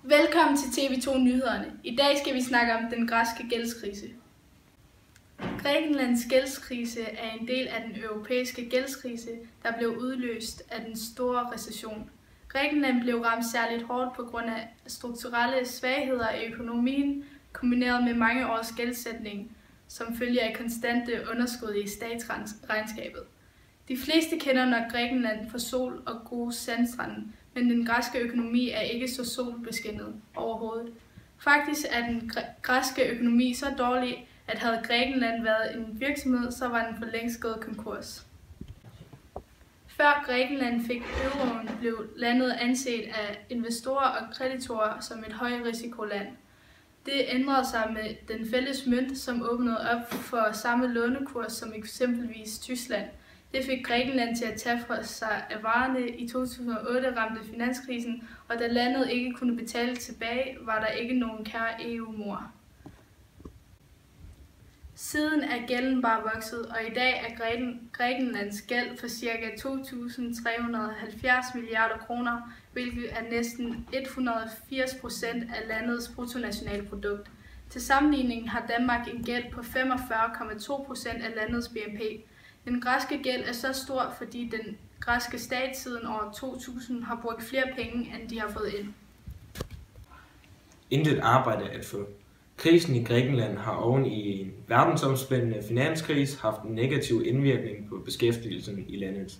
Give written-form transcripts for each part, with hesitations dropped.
Velkommen til TV2 Nyhederne. I dag skal vi snakke om den græske gældskrise. Grækenlands gældskrise er en del af den europæiske gældskrise, der blev udløst af den store recession. Grækenland blev ramt særligt hårdt på grund af strukturelle svagheder i økonomien, kombineret med mange års gældsætning, som følge af konstante underskud i statsregnskabet. De fleste kender nok Grækenland for sol og gode sandstrande, men den græske økonomi er ikke så solbeskinnet overhovedet. Faktisk er den græske økonomi så dårlig, at havde Grækenland været en virksomhed, så var den for længst gået konkurs. Før Grækenland fik euroen, blev landet anset af investorer og kreditorer som et højrisikoland. Det ændrede sig med den fælles mønt, som åbnede op for samme lånekurs som eksempelvis Tyskland. Det fik Grækenland til at tage fra sig af varerne. I 2008 ramte finanskrisen, og da landet ikke kunne betale tilbage, var der ikke nogen kær EU-mor. Siden er gælden bare vokset, og i dag er Grækenlands gæld for ca. 2.370 milliarder kroner, hvilket er næsten 180% af landets bruttonationalprodukt. Til sammenligning har Danmark en gæld på 45,2% af landets BNP. Den græske gæld er så stor, fordi den græske stat siden år 2000 har brugt flere penge, end de har fået ind. Intet arbejde at få. Krisen i Grækenland har oven i en verdensomspændende finanskrise haft en negativ indvirkning på beskæftigelsen i landet.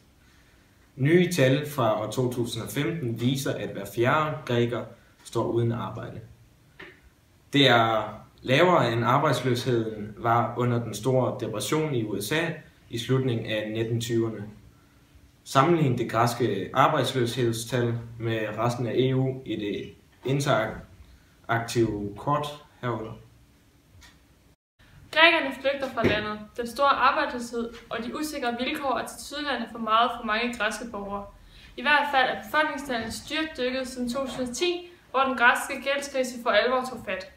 Nye tal fra år 2015 viser, at hver fjerde græker står uden arbejde. Det er lavere end arbejdsløsheden var under den store depression i USA i slutningen af 1920'erne. Sammenlign det græske arbejdsløshedstal med resten af EU i det interaktive kort herunder. Grækerne flygter fra landet. Den store arbejdsløshed og de usikre vilkår er tilsyneladende for meget for mange græske borgere. I hvert fald er befolkningstallet styrtdykket siden 2010, hvor den græske gældskrise for alvor tog fat.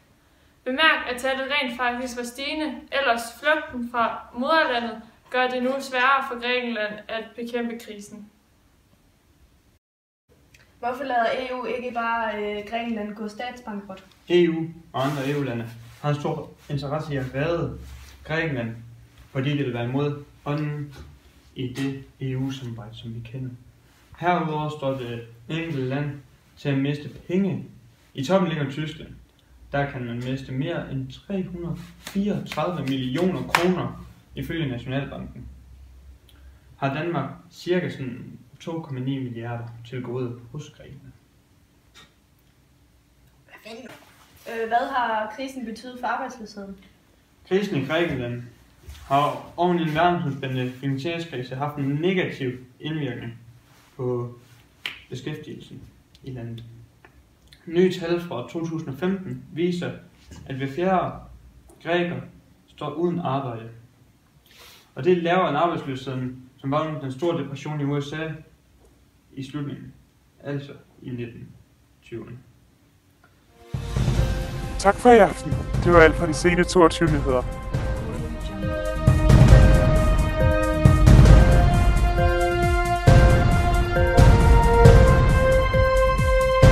Bemærk, at tallet rent faktisk var stigende, ellers flugten fra moderlandet gør det nu sværere for Grækenland at bekæmpe krisen. Hvorfor lader EU ikke bare Grækenland gå statsbankrot? EU og andre EU-lande har en stor interesse i at redde Grækenland, fordi det vil være imod ånden i det EU-samarbejde, som vi kender. Herudover står det enkelte land til at miste penge. I toppen ligger Tyskland. Der kan man miste mere end 334 millioner kroner ifølge Nationalbanken. Har Danmark cirka 2,9 milliarder til gode hos Grækenland. Hvad har krisen betydet for arbejdsløsheden? Krisen i Grækenland har oven i en verdensomspændende finansieringskrise haft en negativ indvirkning på beskæftigelsen i landet. Nye tal fra 2015 viser, at hver fjerde græker står uden arbejde. Og det er lavere end arbejdsløsheden, som var under den store depression i USA i slutningen, altså i 1920'erne. Tak for i aften. Det var alt fra de sene 22 nyheder.